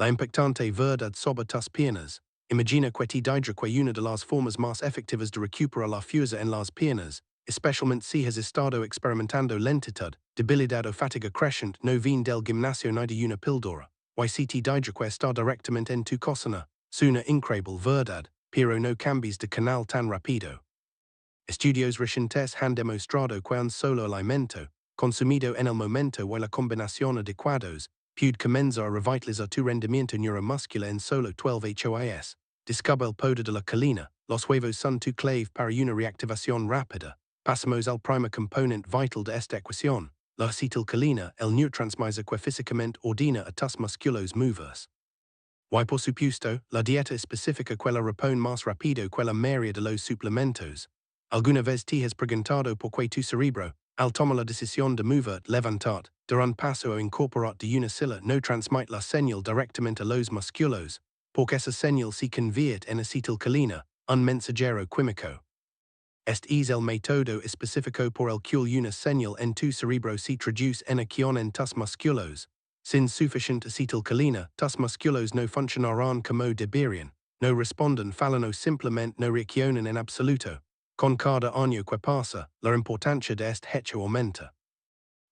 La impactante verdad sobre tus piernas. Imagina que te dirige que una de las formas más efectivas de recuperar la fuerza en las piernas, especialmente si has estado experimentando lentitud, debilidad o fatiga creciente no vin del gimnasio ni de una píldora, y si te dirige que está directamente en tu cocina, una increíble verdad, pero no cambies de canal tan rápido. Estudios recientes han demostrado que un solo alimento, consumido en el momento y la combinación adecuados, puede comenzar a revitalizar tu rendimiento neuromuscular en solo 12 horas. Descubre el poder de la colina, los huevos son tu clave para una reactivación rápida. Pasamos al primer componente vital de esta ecuación, la acetilcolina, el neurotransmisor que físicamente ordena a tus músculos moverse. Y por supuesto, la dieta específica que la repone más rápido que la mayoría de los suplementos. Alguna vez te has preguntado por qué tu cerebro, al tomar la decisión de mover, levantar, dar un paso o incorporar de una silla no transmite la señal directamente a los músculos, porque esa señal se convierte en acetilcolina, un mensajero químico. Este es el método específico por el cual una señal en tu cerebro se traduce en acción en tus músculos. Sin suficiente acetilcolina, tus músculos no funcionarán como deberían, no responden falan o simplemente no reaccionan en absoluto. Con cada año que pasa, la importancia de este hecho aumenta.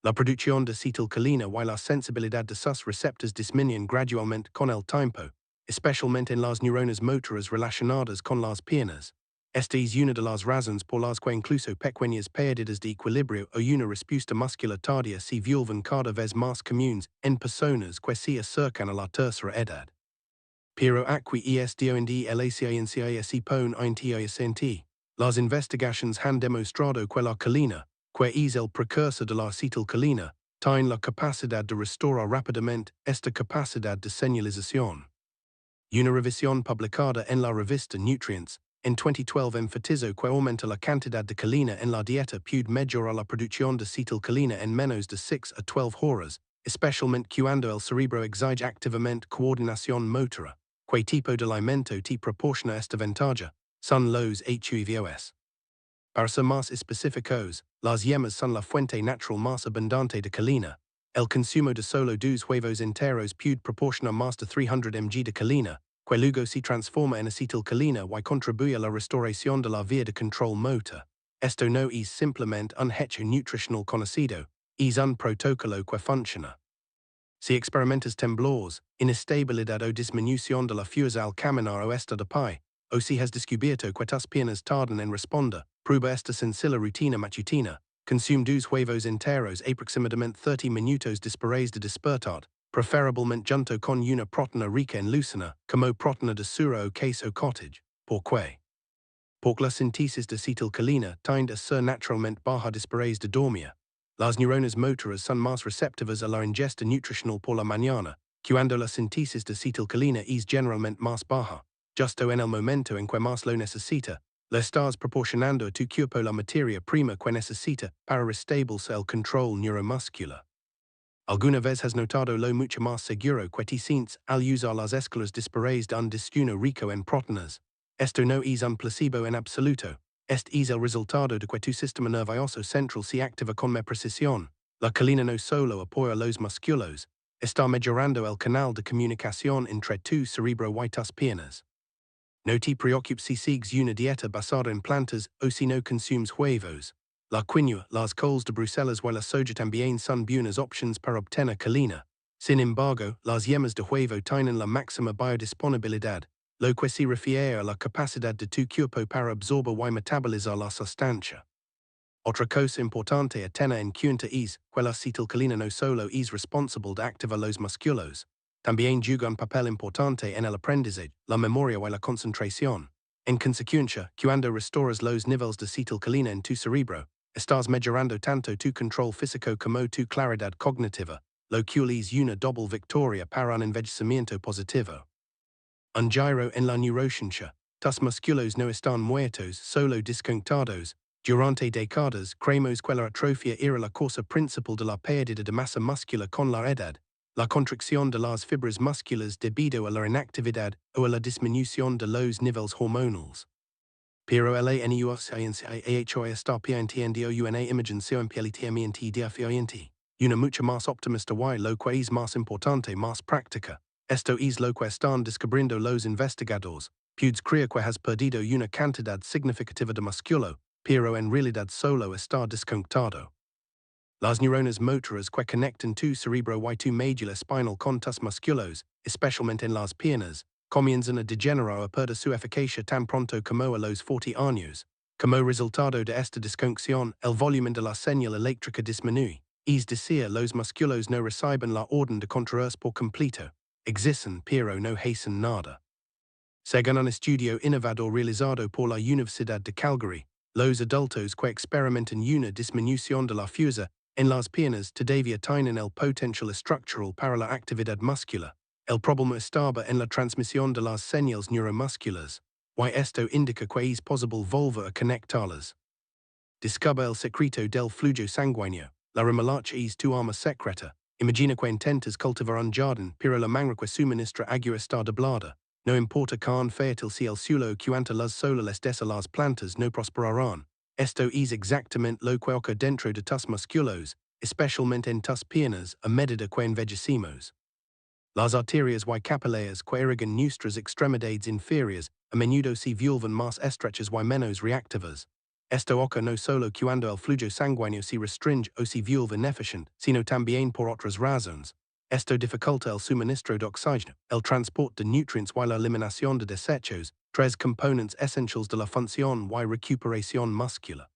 La producción de acetilcolina y la sensibilidad de sus receptores disminuyen gradualmente con el tiempo, especialmente en las neuronas motoras relacionadas con las piernas. Esta es una de las razones por las que incluso pequeñas pérdidas de equilibrio o una respuesta muscular tardía se vuelven cada vez más comunes en personas que se acercan a la tercera edad. Pero aquí es donde la ciencia se pone interesante. Las investigaciones han demostrado que la colina, que es el precursor de la acetilcolina, tiene la capacidad de restaurar rápidamente esta capacidad de señalización. Una revisión publicada en la revista Nutrients, en 2012 enfatizó que aumenta la cantidad de colina en la dieta puede mejorar la producción de acetilcolina en menos de 6 a 12 horas, especialmente cuando el cerebro exige activamente coordinación motora. ¿Qué tipo de alimento te proporciona esta ventaja? Son los HUVOS. Para ser más específicos, las yemas son la fuente natural más abundante de colina. El consumo de solo 2 huevos enteros puede proporcionar más de 300 mg de colina, que luego se transforma en acetilcolina y contribuye a la restauración de la vía de control motor. Esto no es simplemente un hecho nutricional conocido, es un protocolo que funciona. Si experimentas temblores, inestabilidad o disminución de la fuerza al caminar o estar de pie, o si has descubierto que tus piernas tardan en responder, prueba esta sencilla rutina matutina. Consume 2 huevos enteros aproximadamente 30 minutos después de despertar, preferiblemente junto con una proteína rica en leucina, como proteína de sura o queso cottage. ¿Por qué? Porque la síntesis de acetilcolina tiende a ser naturalmente baja después de dormir. Las neuronas motoras son más receptivas a la ingesta nutricional por la mañana, cuando la síntesis de acetilcolina es generalmente más baja. Justo en el momento en que más lo necesita, le estás proporcionando a tu cuerpo la materia prima que necesita para restablecer el control neuromuscular. ¿Alguna vez has notado lo mucho más seguro que te sientes al usar las escaleras después de un desayuno rico en proteínas? Esto no es un placebo en absoluto. Este es el resultado de que tu sistema nervioso central se activa con más precisión. La colina no solo apoya los músculos, está mejorando el canal de comunicación entre tu cerebro y tus piernas. No te preocupes si sigues una dieta basada en plantas o si no consumes huevos. La quinoa, las coles de Bruselas y la soja también son buenas opciones para obtener colina. Sin embargo, las yemas de huevo tienen la máxima biodisponibilidad, lo que se refiere a la capacidad de tu cuerpo para absorber y metabolizar la sustancia. Otra cosa importante a tener en cuenta es que la acetilcolina no solo es responsable de activar los músculos, también juega un papel importante en el aprendizaje, la memoria y la concentración. En consecuencia, cuando restauras los niveles de acetilcolina en tu cerebro, estás mejorando tanto tu control físico como tu claridad cognitiva, lo cual es una doble victoria para un envejecimiento positivo. Un giro en la neurociencia. Tus músculos no están muertos, solo desconectados. Durante décadas, creemos que la atrofia era la causa principal de la pérdida de masa muscular con la edad, la contracción de las fibras musculares debido a la inactividad o a la disminución de los niveles hormonales. Pero la NUSCIEncia está planteando una imaginación plenamente diferente, una mucho más optimista y lo que es más importante, más práctica. Esto es lo que están descubriendo los investigadores. Pudes creer que has perdido una cantidad significativa de músculo, pero en realidad solo está desconectado. Las neuronas motoras que conectan tu cerebro y tu médula espinal con tus músculos, especialmente en las piernas, comienzan a degenerar a perder su eficacia tan pronto como a los 40 años. Como resultado de esta disconexión, el volumen de la señal eléctrica disminuye, es decir, los músculos no reciben la orden de contraerse por completo. Existen pero no hacen nada. Según un estudio innovador realizado por la Universidad de Calgary, los adultos que experimentan una disminución de la fuerza en las piernas todavía tienen el potencial estructural para la actividad muscular. El problema estaba en la transmisión de las señales neuromusculares, y esto indica que es posible volver a conectarlas. Descubre el secreto del flujo sanguíneo. La remolacha es tu arma secreta. Imagina que intentas cultivar un jardín, pero la manera que suministra agua está doblada. No importa cuán fértil sea el suelo cuanta luz solar les des a las plantas no prosperarán. Esto es exactamente lo que ocurre dentro de tus músculos, especialmente en tus piernas, a medida que envejecemos. Las arterias y capilares que irrigan nuestras extremidades inferiores a menudo se vuelven más estrechas y menos reactivas. Esto ocurre no solo cuando el flujo sanguíneo se restringe o se vuelve ineficiente, sino también por otras razones. Esto dificulta el suministro de oxígeno, el transporte de nutrientes y la eliminación de desechos, tres componentes esenciales de la función y recuperación muscular.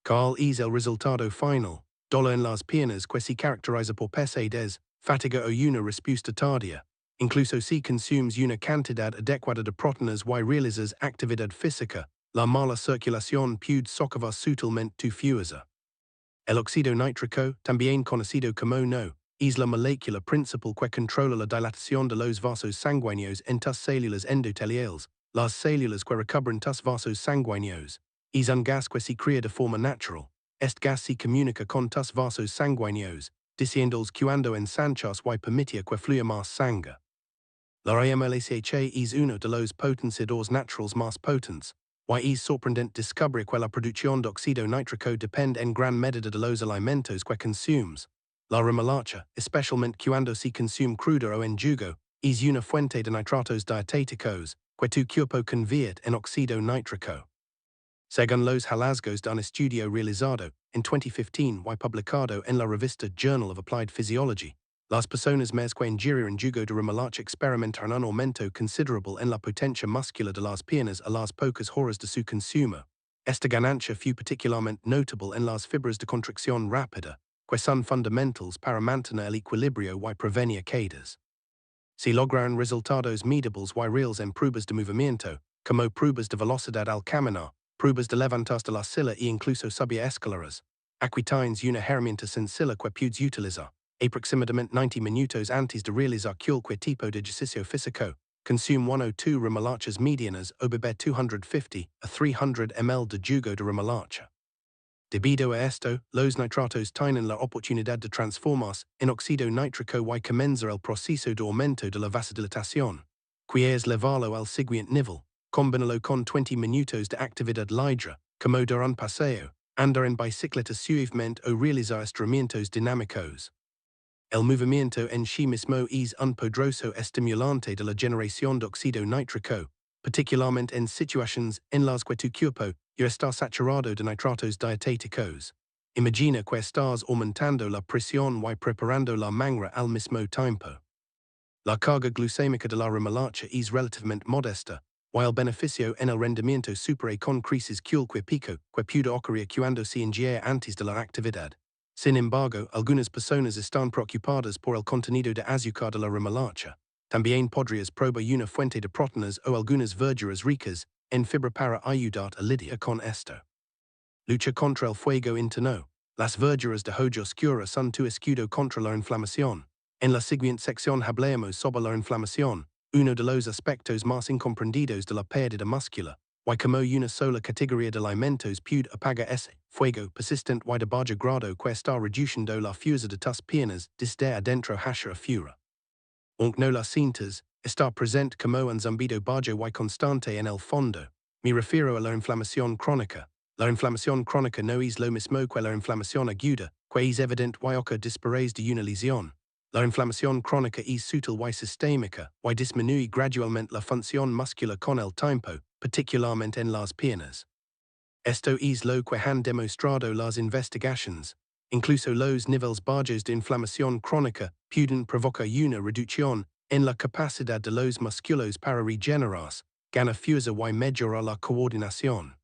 ¿Cuál es el resultado final? Dolor en las piernas que se caracteriza por pesadez, fatiga o una respuesta tardía. Incluso si consumes una cantidad adecuada de proteínas y realizas actividad física, la mala circulación puede socavar sutilmente tu fuerza. El óxido nítrico, también conocido como NO, es la molécula principal que controla la dilatación de los vasos sanguíneos en tus células endoteliales, las células que recubren tus vasos sanguíneos. Es un gas que se crea de forma natural. Este gas se comunica con tus vasos sanguíneos, diciéndoles cuando ensanchas y permitir que fluya más sangre. La remolacha es uno de los potenciadores naturales más potentes, y es sorprendente descubrir que la producción de óxido nítrico depende en gran medida de los alimentos que consumes. La remolacha, especialmente cuando se consume cruda o en jugo, es una fuente de nitratos dietéticos, que tu cuerpo convierte en óxido nítrico. Según los hallazgos de un estudio realizado en 2015 y publicado en la revista Journal of Applied Physiology, las personas más que ingirieron jugo de remolacha experimentaron un aumento considerable en la potencia muscular de las piernas a las pocas horas de su consumo. Esta ganancia fue particularmente notable en las fibras de contracción rápida, que son fundamentales para mantener el equilibrio y prevenir caídas. Se lograron resultados medibles y reales en pruebas de movimiento, como pruebas de velocidad al caminar, pruebas de levantarse de la silla e incluso subir escaleras. Aquí tienes una herramienta sencilla que puedes utilizar. Aproximadamente 90 minutos antes de realizar cualquier tipo de ejercicio físico, consume 1 o 2 remolachas medianas o beber 250 a 300 ml de jugo de remolacha. Debido a esto, los nitratos tienen la oportunidad de transformarse en óxido nítrico y comenzar el proceso de aumento de la vasodilatación. Quieres llevarlo al siguiente nivel, combínalo con 20 minutos de actividad libre, como dar un paseo, andar en bicicleta suavemente o realizar estiramientos dinámicos. El movimiento en sí mismo es un poderoso estimulante de la generación de óxido nítrico, particularmente en situaciones en las que tu cuerpo ya está saturado de nitratos dietéticos. Imagina que estás aumentando la presión y preparando la mangra al mismo tiempo. La carga glucémica de la remolacha es relativamente modesta, y el beneficio en el rendimiento supera con creces cualquier pico que pueda ocurrir cuando se ingiere antes de la actividad. Sin embargo, algunas personas están preocupadas por el contenido de azúcar de la remolacha. También podrías probar una fuente de proteínas o algunas verduras ricas en fibra para ayudar a lidiar con esto. Lucha contra el fuego interno. Las verduras de hoja oscura son tu escudo contra la inflamación. En la siguiente sección hablaremos sobre la inflamación, uno de los aspectos más incomprendidos de la pérdida muscular, y como una sola categoría de alimentos puede apagar ese fuego persistente y de bajo grado que está reduciendo la fuerza de tus piernas desde adentro hacia afuera. Aunque no la sientas, está presente como un zumbido bajo y constante en el fondo. Me refiero a la inflamación crónica. La inflamación crónica no es lo mismo que la inflamación aguda, que es evidente y ocurre después de una lesión. La inflamación crónica es sutil y sistémica, y disminuye gradualmente la función muscular con el tiempo, particularmente en las piernas. Esto es lo que han demostrado las investigaciones. Incluso los niveles bajos de inflamación crónica pueden provocar una reducción en la capacidad de los músculos para regenerarse, gana fuerza y mejorar la coordinación.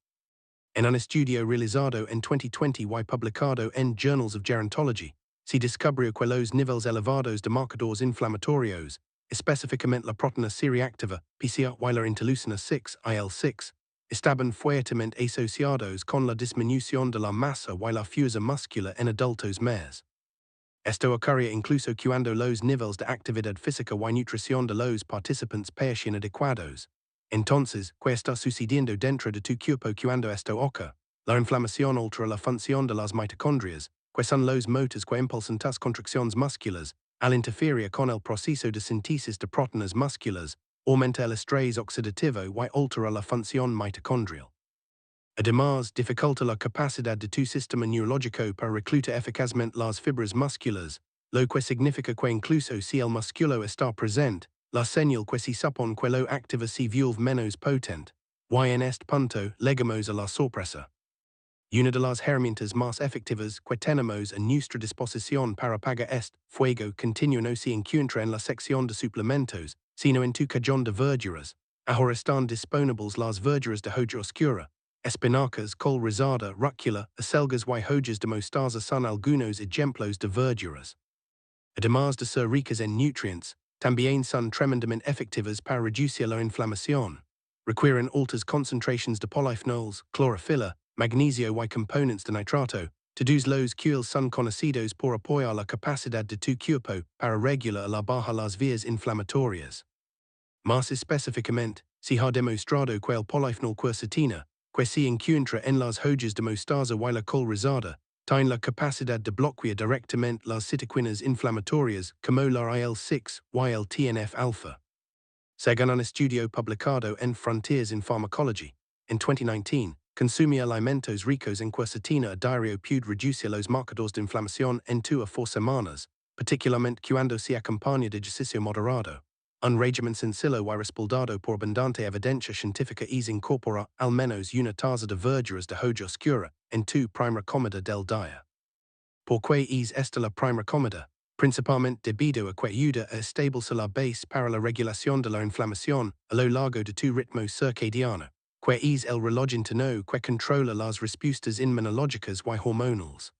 En un estudio realizado en 2020 y publicado en Journals of Gerontology, se descubrió que los niveles elevados de marcadores inflamatorios, específicamente la proteína C reactiva, PCR y la interleucina 6, IL-6, estaban fuertemente asociados con la disminución de la masa y la fuerza muscular en adultos mayores. Esto ocurría incluso cuando los niveles de actividad física y nutrición de los participantes parecían adecuados. Entonces, ¿qué está sucediendo dentro de tu cuerpo cuando esto ocurre? La inflamación altera la función de las mitocondrias, que son los motores que impulsan las contracciones musculares, al interferir con el proceso de síntesis de proteínas musculares, aumenta el estrés oxidativo y altera la función mitocondrial. Además, dificulta la capacidad de tu sistema neurológico para reclutar eficazmente las fibras musculares, lo que significa que incluso si el músculo está presente, la señal que se supone que lo activa se vuelve menos potente, y en este punto llegamos a la sorpresa. Una de las herramientas más efectivas que tenemos a nuestra disposición para apagar este fuego continuo no se encuentra en la sección de suplementos, sino en tu cajón de verduras. Ahora están disponibles las verduras de hoja oscura, espinacas, col rizada, rúcula, acelgas y hojas de mostaza son algunos ejemplos de verduras. Además de ser ricas en nutrientes, también son tremendamente efectivas para reducir la inflamación. Requieren altas concentraciones de polyphenols, clorofila, magnesio y componentes de nitrato, todos los cuales son conocidos por apoyar la capacidad de tu cuerpo para regular la baja las vías inflamatorias. Más específicamente, se ha demostrado que el polyphenol quercetina, que se encuentra en las hojas de mostaza y la col rizada, tiene la capacidad de bloquear directamente las citoquinas inflamatorias como la IL-6 y el TNF-alpha. Según un estudio publicado en Frontiers in Pharmacology, en 2019, consumir alimentos ricos en quercetina a diario puede reducir los marcadores de inflamación en 2 a 4 semanas, particularmente cuando se acompaña de ejercicio moderado. Un régimen sencillo y respaldado por abundante evidencia científica incorpora al menos una taza de verduras de hoja oscura en tu primera comida del día. ¿Por qué es esta la primera comida? Principalmente debido a que ayuda a establecer la base para la regulación de la inflamación a lo largo de tu ritmo circadiano, que es el reloj interno que controla las respuestas inmunológicas y hormonales.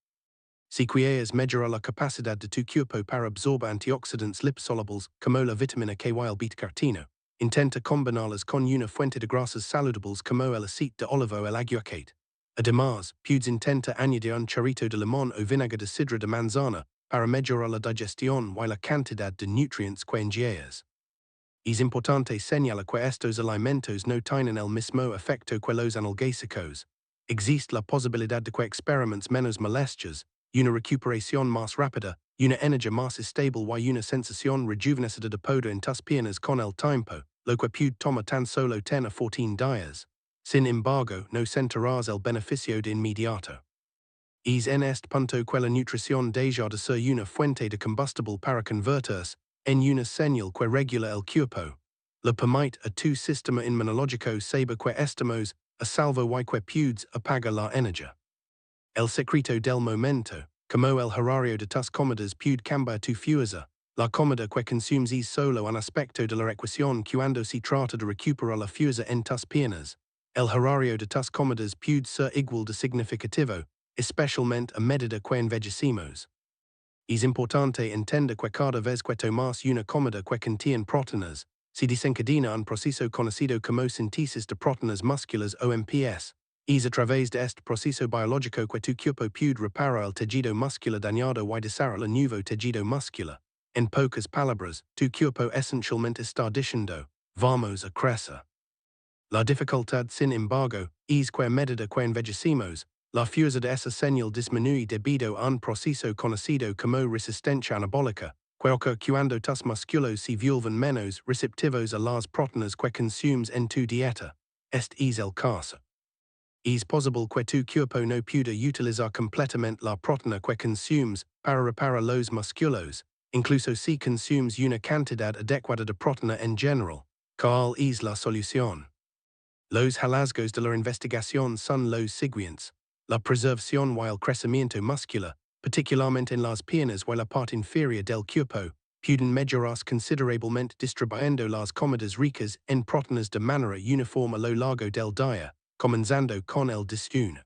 Si quieres mejorar la capacidad de tu cuerpo para absorber antioxidantes liposolubles como la vitamina K y el beta-caroteno, intenta combinarlas con una fuente de grasas saludables como el aceite de oliva o el aguacate. Además, puedes intenta añadir un chorrito de limón o vinagre de sidra de manzana para mejorar la digestión y la cantidad de nutrientes que ingieres. Es importante señalar que estos alimentos no tienen el mismo efecto que los analgésicos. Existe la posibilidad de que experimentes menos molestias, una recuperación más rápida, una energía más estable y una sensación rejuvenecida de poder en tus piernas con el tiempo, lo que puede tomar tan solo 10 a 14 días. Sin embargo, no sentirás el beneficio de inmediato. Es en este punto que la nutrición deja de ser una fuente de combustible para convertirse en una señal que regula el cuerpo. Le permite a tu sistema inmunológico saber que estamos a salvo y que puedes apagar la energía. El secreto del momento, como el horario de tus comidas puede cambiar tu fuerza. La comida que consumes es solo un aspecto de la ecuación cuando se trata de recuperar la fuerza en tus piernas. El horario de tus comidas puede ser igual de significativo, especialmente a medida que envejecemos. Es importante entender que cada vez que tomas una comida que contiene proteínas, se desencadena un proceso conocido como síntesis de proteínas musculares o empieza. Es a través de este proceso biológico que tu cuerpo puede reparar el tejido muscular dañado y desarrollar el nuevo tejido muscular. En pocas palabras, tu cuerpo esencialmente está diciendo, vamos a crecer. La dificultad, sin embargo, es que a medida que envejecemos, la fuerza de esa señal disminuye debido a un proceso conocido como resistencia anabólica, que ocurre cuando tus músculos se vuelven menos receptivos a las proteínas que consumes en tu dieta. Este es el caso. Es posible que tu cuerpo no pueda utilizar completamente la proteína que consumes para reparar los músculos, Incluso si consumes una cantidad adecuada de proteína en general. ¿Cuál es la solución? Los hallazgos de la investigación son los siguientes. La preservación y el crecimiento muscular, particularmente en las piernas y la parte inferior del cuerpo, pueden mejorar considerablemente distribuyendo las comidas ricas en proteínas de manera uniforme a lo largo del día, comenzando con el desayuno.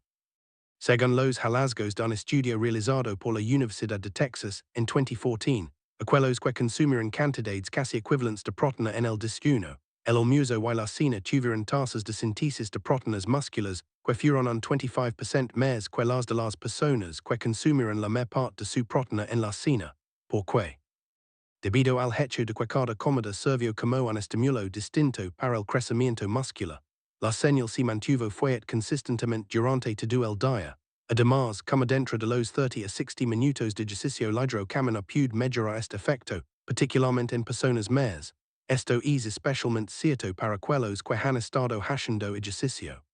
Según los hallazgos de un estudio realizado por la Universidad de Texas en 2014, aquellos que consumieron cantidades casi equivalentes de proteína en el desayuno, el almuerzo y la cena tuvieron tasas de síntesis de proteínas musculares que fueron un 25% más que las de las personas que consumieron la mayor parte de su proteína en la cena. ¿Por qué? Debido al hecho de que cada comida sirvió como un estímulo distinto para el crecimiento muscular, la señal se mantuvo fuerte consistentemente durante todo el día. Además, como dentro de los 30 a 60 minutos de ejercicio ligero camino puede mejorar este efecto, particularmente en personas más. Esto es especialmente cierto para aquellos que han estado haciendo ejercicio.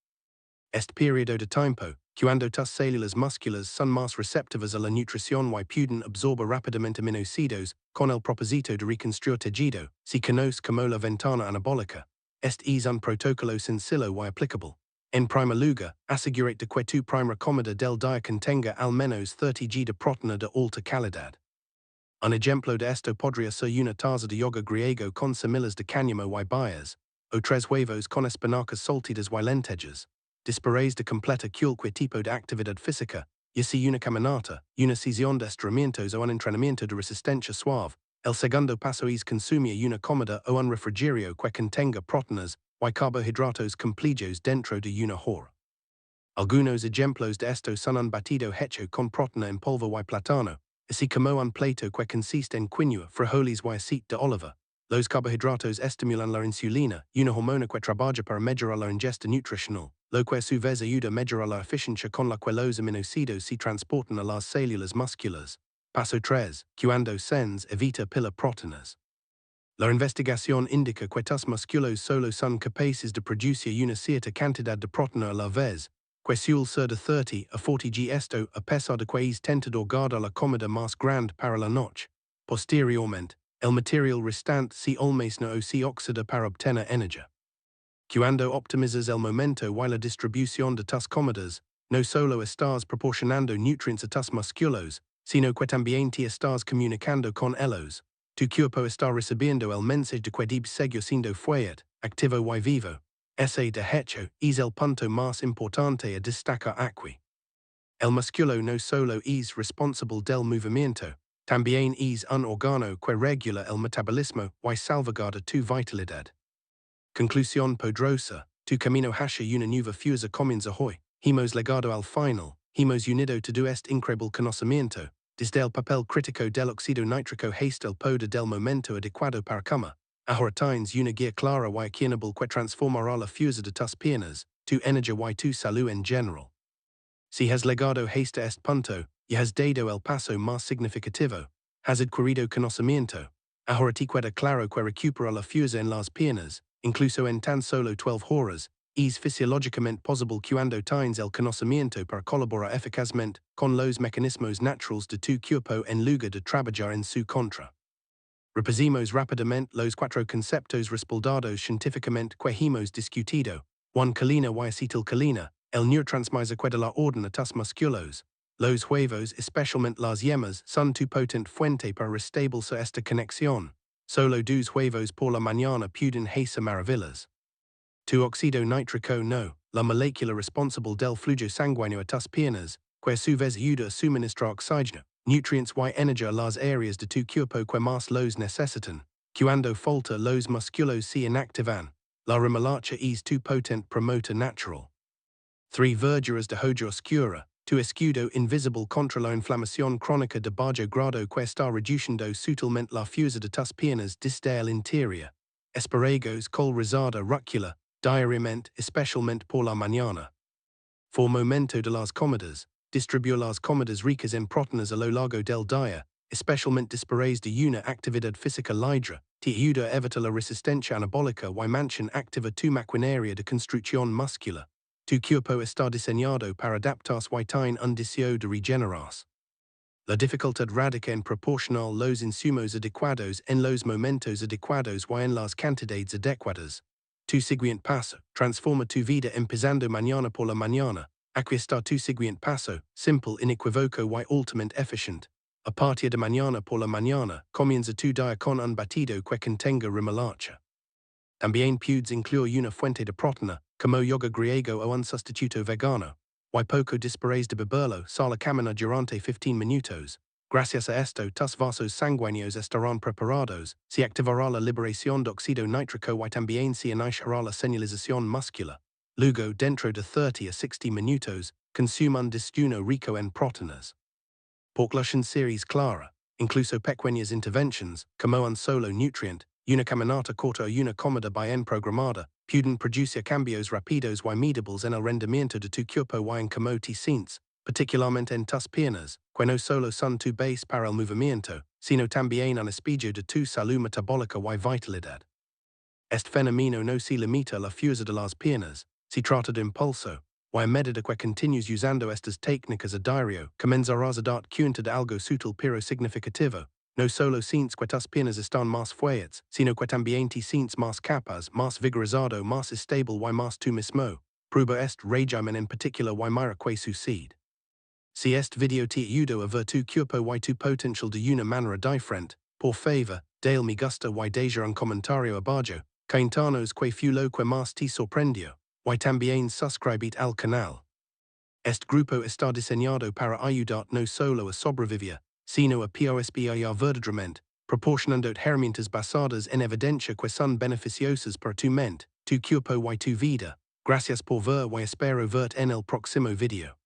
Este periodo de tiempo, cuando tus células musculares son más receptivas a la nutrición y pueden absorber rápidamente aminoácidos, con el propósito de reconstruir tejido, se conoce como la ventana anabólica. Este es un protocolo sencillo y aplicable. En primer lugar, asegúrate de que tu primera comida del día contenga al menos 30 g de proteína de alta calidad. Un ejemplo de esto podría ser una taza de yogur griego con semillas de cáñamo y bayas, o 3 huevos con espinacas soltidas y lentejas. Después de completa cualquier tipo de actividad física, ya sea una caminata, una sesión de estiramientos o un entrenamiento de resistencia suave, el segundo paso es consumir una comida o un refrigerio que contenga proteínas y carbohidratos completos dentro de una hora. Algunos ejemplos de esto son un batido hecho con proteína en polvo y plátano, así como un plato que consiste en quinoa, frijoles y aceite de oliva. Los carbohidratos estimulan la insulina, una hormona que trabaja para mejorar la ingesta nutricional, lo que a su vez ayuda a mejorar la eficiencia con la que los aminoácidos se transportan a las células musculares. Paso 3. Cuando sens evita pila proteínas. La investigación indica que tus músculos solo son capaces de producir una cierta cantidad de proteína a la vez, que suele ser de 30 a 40 g esto a pesar de que es tentador guardar la comida más grande para la noche. Posteriormente, el material restante se almacena o se oxida para obtener energía. Cuando optimizas el momento y la distribución de tus comidas, no solo estás proporcionando nutrientes a tus músculos, sino que también te estás comunicando con ellos. Tu cuerpo está recibiendo el mensaje de que debes seguir siendo fuerte, activo y vivo. Ese de hecho es el punto más importante a destacar aquí. El músculo no solo es responsable del movimiento, también es un órgano que regula el metabolismo y salvaguarda tu vitalidad. Conclusión poderosa, tu camino hacia una nueva fuerza comienza hoy. Hemos llegado al final, hemos unido todo este increíble conocimiento, desde el papel crítico del óxido nítrico hasta el poder del momento adecuado para cama. Ahora tienes una guía clara y accionable que transformará la fuerza de tus piernas, tu energía y tu salud en general. Si has llegado hasta este punto, y has dado el paso más significativo, has adquirido conocimiento. Ahora te queda claro que recuperar la fuerza en las piernas, incluso en tan solo 12 horas, es fisiológicamente posible cuando tienes el conocimiento para colaborar eficazmente con los mecanismos naturales de tu cuerpo en lugar de trabajar en su contra. Repasemos rápidamente los 4 conceptos respaldados científicamente que hemos discutido. 1. Colina y acetilcolina, el neurotransmisor que da la orden a tus músculos. Los huevos, especialmente las yemas, son tu potente fuente para restablecer esta conexión. Solo 2 huevos por la mañana pueden hacer maravillas. Tu óxido nítrico no, la molécula responsable del flujo sanguíneo a tus piernas, que a su vez ayuda a suministrar oxígeno, nutrientes y energía a las áreas de tu cuerpo que más los necesitan. Cuando falta los músculos se inactivan. La remolacha es tu potente promotor natural. 3. Verduras de hoja oscura, tu escudo invisible contra la inflamación crónica de bajo grado que está reduciendo sutilmente la fuerza de tus piernas desde el interior. Espárragos, col rizada, rúcula, diariamente, especialmente por la mañana. 4. Momento de las comidas, distribuir las comidas ricas en proteínas a lo largo del día, especialmente después de una actividad física ligra, te ayuda a evitar la resistencia anabólica y mantiene activa tu maquinaria de construcción muscular. Tu cuerpo está diseñado para adaptarse y tiene un deseo de regenerarse. La dificultad radica en proporcional los insumos adecuados en los momentos adecuados y en las cantidades adecuadas. Tu siguiente paso, transforma tu vida empezando mañana por la mañana. Aquí está tu siguiente paso, simple, inequívoco y altamente eficiente. A partir de mañana por la mañana, comienza tu día con un batido que contenga remolacha. También puedes incluir una fuente de proteína, como yoga griego o un sustituto vegano. Y poco después de beberlo, sal a caminar durante 15 minutos. Gracias a esto, tus vasos sanguíneos estarán preparados, se activará la liberación de óxido nítrico y también se iniciará la señalización muscular. Luego, dentro de 30 a 60 minutos, consuma un desayuno rico en proteínas. Porclusion series clara, incluso pequeñas interventions, como un solo nutrient, una caminata corta o una comida bien programada, pueden producir cambios rápidos y medibles en el rendimiento de tu cuerpo y en cómo te sientes, particularmente en tus piernas, que no solo son tu base para el movimiento, sino también un espejo de tu salud metabólica y vitalidad. Este fenómeno no se limita a la fuerza de las piernas, se trata de impulso, y a medida que continúes usando estas técnicas a diario, comenzarás a dar cuenta de algo sutil pero significativo. No solo sientes que tus piernas están más fuertes, sino que también te sientes más capaz, más vigorizado, más estable y más tú mismo. Prueba este régimen en particular y mira que sucede. Si este video te ayuda a ver tu cuerpo y tu potencial de una manera diferente, por favor, dale me gusta y deja un comentario abajo, cuéntanos que fue lo que más te sorprendió, y también suscríbete al canal. Este grupo está diseñado para ayudar no solo a sobrevivir, sino a prosperar verdaderamente, proporcionando herramientas basadas en evidencia que son beneficiosas para tu mente, tu cuerpo y tu vida. Gracias por ver y espero verte en el próximo video.